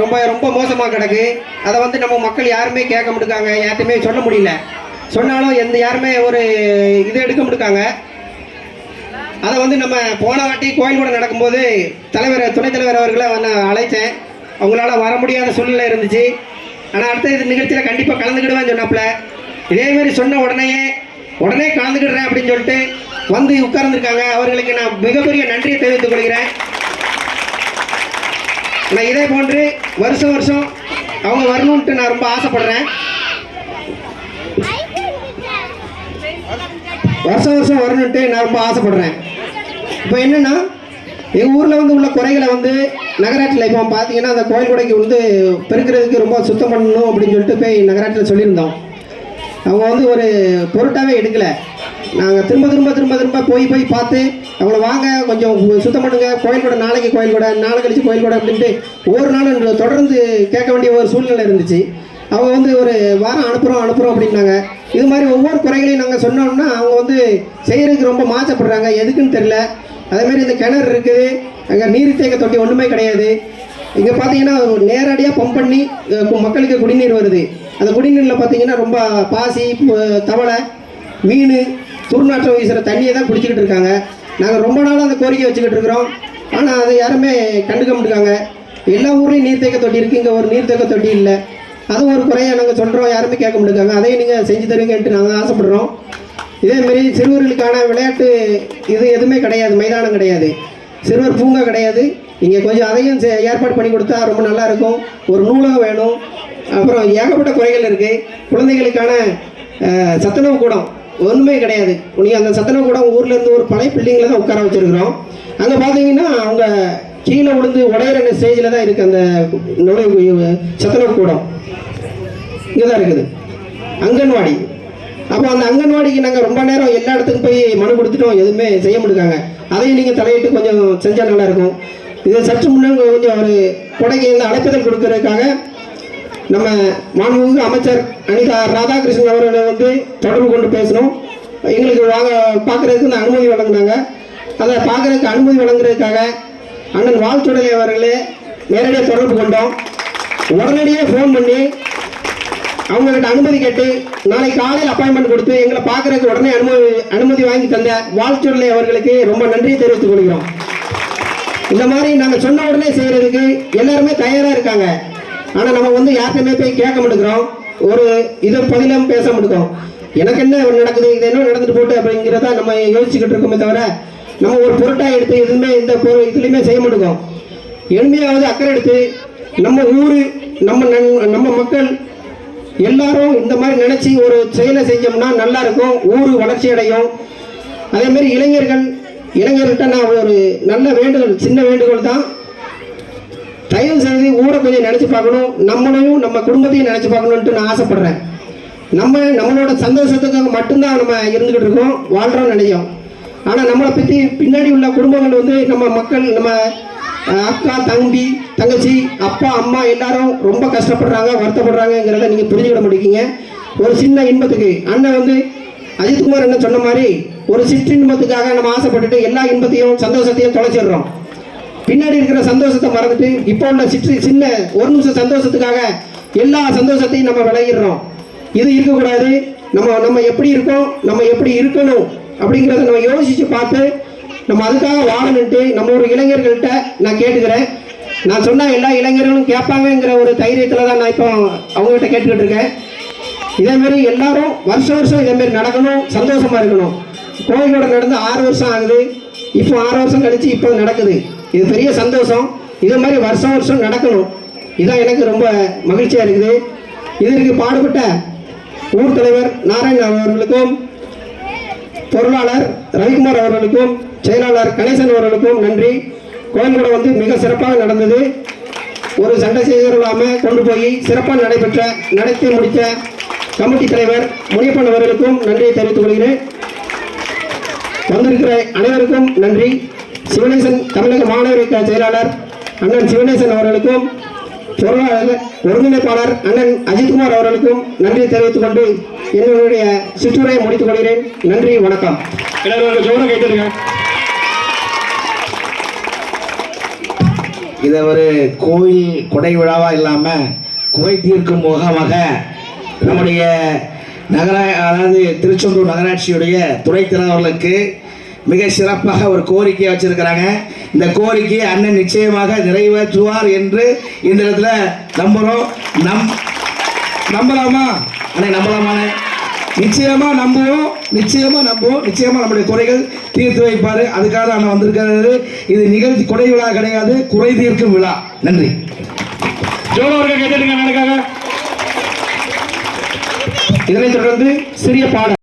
ரொம்ப ரொம்ப மோசமாக கிடக்கு. அதை வந்து நம்ம மக்கள் யாருமே கேட்க முடியாங்க, யார்ட்டுமே சொல்ல முடியல. சொன்னாலும் யாருமே ஒரு இது எடுக்க முடியாங்க. அதை வந்து நம்ம போன வாட்டி கோயில் கூட நடக்கும்போது துணைத் தலைவர் அவர்களை நான் அழைத்தேன். அவங்களால வர முடியாத சூழ்நிலை இருந்துச்சு. ஆனால் அடுத்த இது நிகழ்ச்சியில் கண்டிப்பாக கலந்துக்கிடுவேன்னு சொன்னாப்புல. இதேமாரி சொன்ன உடனே கலந்துக்கிடுறேன் அப்படின்னு சொல்லிட்டு வந்து உட்கார்ந்துருக்காங்க. அவர்களுக்கு நான் மிகப்பெரிய நன்றியை தெரிவித்துக் கொள்கிறேன். நான் இதே போன்று வருஷம் அவங்க வரணுன்ட்டு நான் ரொம்ப ஆசைப்படுறேன். வருஷம் வரணுன்ட்டு நான் ரொம்ப ஆசைப்படுறேன். இப்போ என்னென்னா எங்கள் ஊரில் வந்து உள்ள குறைகளை வந்து நகராட்சியில் இப்போ பார்த்தீங்கன்னா அந்த கோயில் கொடைக்கு வந்து பெருக்கிறதுக்கு ரொம்ப சுத்தம் பண்ணணும் அப்படின்னு சொல்லிட்டு போய் நகராட்சியில் சொல்லியிருந்தோம். அவங்க வந்து ஒரு பொருட்டாகவே எடுக்கலை. நாங்கள் திரும்ப போய் பார்த்து அவங்கள வாங்க கொஞ்சம் சுத்தம் பண்ணுங்க, கோயில் கூட நாளைக்கு கோயில் கூட நாளை கழிச்சு கோயில் கூட அப்படின்ட்டு ஒவ்வொரு நாளும் தொடர்ந்து கேட்க வேண்டிய ஒரு சூழ்நிலை இருந்துச்சு. அவங்க வந்து ஒரு வாரம் அனுப்புகிறோம் அப்படின்னாங்க. இது மாதிரி ஒவ்வொரு குறைகளையும் நாங்கள் சொன்னோம்னா அவங்க வந்து செய்கிறதுக்கு ரொம்ப மாற்றப்படுறாங்க. எதுக்குன்னு தெரில. அதேமாதிரி இந்த கிணறு இருக்குது, அங்கே நீர் தேக்க தொட்டி ஒன்றுமே கிடையாது. இங்கே பார்த்தீங்கன்னா நேரடியாக பம்ப் பண்ணி மக்களுக்கு குடிநீர் வருது. அந்த குடிநீரில் பார்த்தீங்கன்னா ரொம்ப பாசி, தவளை, மீன், துர்நாற்றம் வீசுகிற தண்ணியை தான் குடிச்சிக்கிட்டு இருக்காங்க. நாங்கள் ரொம்ப நாளாக அந்த கோரிக்கை வச்சுக்கிட்டு இருக்கிறோம். ஆனால் அதை யாருமே கண்டுக்க மாட்டாங்க. எல்லா ஊர்லேயும் நீர்த்தேக்க தொட்டி இருக்குது, இங்கே ஒரு நீர்த்தேக்க தொட்டி இல்லை. அதுவும் ஒரு குறையாக நாங்கள் சொல்கிறோம், யாருமே கேட்க மாட்டாங்க. அதையும் நீங்கள் செஞ்சு தருவீங்கன்ட்டு நாங்கள் ஆசைப்படுறோம். இதேமாரி சிறுவர்களுக்கான விளையாட்டு இது எதுவுமே கிடையாது, மைதானம் கிடையாது, சிறுவர் பூங்கா கிடையாது. நீங்கள் கொஞ்சம் அதையும் ஏற்பாடு பண்ணி கொடுத்தா ரொம்ப நல்லாயிருக்கும். ஒரு நூலகம் வேணும். அப்புறம் ஏகப்பட்ட குறைகள் இருக்குது. குழந்தைகளுக்கான சத்துணவு கூடம் ஒன்றுமே கிடையாது. நீங்கள் அந்த சத்துணவு கூடம் ஊர்லேருந்து ஒரு பழைய பில்டிங்கில் தான் உட்கார வச்சுருக்குறோம். அங்கே பார்த்தீங்கன்னா அவங்க கீழே விழுந்து உடையிற ஸ்டேஜில் தான் இருக்குது அந்த நுழைவு சத்துணவு கூடம். இங்கே தான் இருக்குது அங்கன்வாடி. அப்போ அந்த அங்கன்வாடிக்கு நாங்கள் ரொம்ப நேரம் எல்லா இடத்துக்கும் போய் மனு கொடுத்துட்டோம், எதுவுமே செய்ய முடியாங்க. அதையும் நீங்கள் தலையிட்டு கொஞ்சம் செஞ்சால் நல்லாயிருக்கும். இது சற்று முன்னாடி கொஞ்சம் ஒரு கொடைக்கு இந்த அழைப்புதல் கொடுக்கறதுக்காக நம்ம மாண்புமிகு அமைச்சர் அனிதா ராதாகிருஷ்ணன் அவர்களை வந்து தொடர்பு கொண்டு பேசணும். எங்களுக்கு பார்க்குறதுக்கு இந்த அனுமதி வழங்கினாங்க. அதை பார்க்குறதுக்கு அனுமதி வழங்குறதுக்காக அண்ணன் வாழ்த்துடலை அவர்களே நேரடியாக தொடர்பு கொண்டோம். உடனடியாக ஃபோன் பண்ணி அவங்ககிட்ட அனுமதி கேட்டு நாளை காலையில் அப்பாயின்மெண்ட் கொடுத்து எங்களை பார்க்குறதுக்கு உடனே அனுமதி வாங்கி தந்த வாழ்த்துடலை அவர்களுக்கு ரொம்ப நன்றியை தெரிவித்துக் கொள்கிறோம். இந்த மாதிரி நாங்கள் சொன்ன உடனே செய்கிறதுக்கு எல்லாருமே தயாராக இருக்காங்க. ஆனால் நம்ம வந்து யார்கிட்டயுமே போய் கேட்க மாட்டேங்கிறோம், ஒரு இதை பதிலும் பேச மாட்டோம். எனக்கு என்ன நடக்குது, இது என்ன நடந்துட்டு போட்டு அப்படிங்கிறத நம்ம யோசிச்சுக்கிட்டு இருக்கோமே தவிர நம்ம ஒரு பொருட்டாக எடுத்து எதுவுமே இந்த இதுலையுமே செய்ய மாட்டோம். எளிமையாவது அக்கறை எடுத்து நம்ம ஊர் நம்ம மக்கள் எல்லாரும் இந்த மாதிரி நினச்சி ஒரு செயலை செஞ்சோம்னா நல்லா இருக்கும், ஊர் வளர்ச்சி அடையும். அதேமாரி இளைஞர்கிட்ட நான் ஒரு நல்ல வேண்டுகோள், சின்ன வேண்டுகோள் தான். தயவு செய்து ஊரை கொஞ்சம் நினச்சி பார்க்கணும், நம்மளையும் நம்ம குடும்பத்தையும் நினச்சி பார்க்கணுன்ட்டு நான் ஆசைப்படுறேன். நம்மளோட சந்தோஷத்துக்காக மட்டும்தான் நம்ம இருந்துக்கிட்டு இருக்கோம், வாழ்கிறோம்னு நினைக்கிறோம். ஆனால் நம்மளை பற்றி பின்னாடி உள்ள குடும்பங்கள் வந்து நம்ம மக்கள், நம்ம அக்கா, தம்பி, தங்கச்சி, அப்பா, அம்மா எல்லாரும் ரொம்ப கஷ்டப்படுறாங்க, வருத்தப்படுறாங்கிறத நீங்கள் புரிஞ்சுக்கிட முடியுங்க. ஒரு சின்ன இன்பத்துக்கு அண்ணன் வந்து அஜித்குமார் என்ன சொன்ன மாதிரி ஒரு சிற்றின்பத்துக்காக நம்ம ஆசைப்பட்டுட்டு எல்லா இன்பத்தையும் சந்தோஷத்தையும் தொலைச்சிடுறோம். பின்னாடி இருக்கிற சந்தோஷத்தை மறந்துட்டு இப்போ உள்ள சின்ன ஒரு நிமிஷம் சந்தோஷத்துக்காக எல்லா சந்தோஷத்தையும் நம்ம விளையிடுறோம். இது இருக்கக்கூடாது. நம்ம எப்படி இருக்கோம், நம்ம எப்படி இருக்கணும் அப்படிங்கிறத நம்ம யோசித்து பார்த்து நம்ம அதுக்காக வாழணுன்ட்டு நம்ம ஒரு இளைஞர்கள்ட்ட நான் கேட்டுக்கிறேன். நான் சொன்னால் எல்லா இளைஞர்களும் கேட்பாங்கங்கிற ஒரு தைரியத்தில் தான் நான் இப்போ அவங்ககிட்ட கேட்டுக்கிட்டு இருக்கேன். இதேமாரி எல்லாரும் வருஷம் இதேமாரி நடக்கணும், சந்தோஷமாக இருக்கணும். கோயிலோட நடந்து 6 வருஷம் ஆகுது. இப்போ 6 வருஷம் கழித்து இப்போ நடக்குது. இது பெரிய சந்தோஷம். இதே மாதிரி வருஷம் நடக்கணும். இதுதான் எனக்கு ரொம்ப மகிழ்ச்சியாக இருக்குது. இதற்கு பாடுபட்ட ஊர் தலைவர் நாராயணன் அவர்களுக்கும், பொருளாளர் ரவிக்குமார் அவர்களுக்கும், செயலாளர் கணேசன் அவர்களுக்கும் நன்றி. கோயில் கூட வந்து மிக சிறப்பாக நடந்தது. ஒரு சண்டை செய்தில்லாமல் கொண்டு போய் சிறப்பாக நடத்தி முடித்த கமிட்டி தலைவர் முனியப்பன் அவர்களுக்கும் நன்றியை தெரிவித்துக் கொள்கிறேன். வந்திருக்கிற அனைவருக்கும் நன்றி. சிவனேசன் தமிழக மாணவர் செயலாளர் அண்ணன் சிவனேசன் அவர்களுக்கும், பொருளாளர் ஒருங்கிணைப்பாளர் அண்ணன் அஜித்குமார் அவர்களுக்கும் நன்றி தெரிவித்துக் கொண்டு என்னுடைய சுற்றுரையை முடித்துக் கொள்கிறேன். நன்றி, வணக்கம். எல்லாரும் ஜோரம் கேட்டுருங்க. இதை ஒரு கோயில் கொடை விழாவா இல்லாமல் குறை தீர்க்கும் முகமாக நம்முடைய அதாவது திருச்செந்தூர் நகராட்சியுடைய துணைத் தலைவர்களுக்கு மிக சிறப்பாக ஒரு கோரிக்கையை வச்சிருக்கிறாங்க. இந்த கோரிக்கையை அண்ணன் நிச்சயமாக நிறைவேற்றுவார் என்று இந்த இடத்துல நம்புகிறோம். நம்பலாமா அண்ணே? நம்பலாமாண்ணே? நிச்சயமா நம்புவோம். நிச்சயமா நம்முடைய குறைகள் தீர்த்து வைப்பாரு. அதுக்காக அண்ணன் வந்திருக்கிறாரு. இது நிகழ்ச்சி கொடை விழா கிடையாது, குறை தீர்க்கும் விழா. நன்றி. ஜோலோர்கள் கேட்டுங்க. இதனைத் தொடர்ந்து சிறிய பாடல்.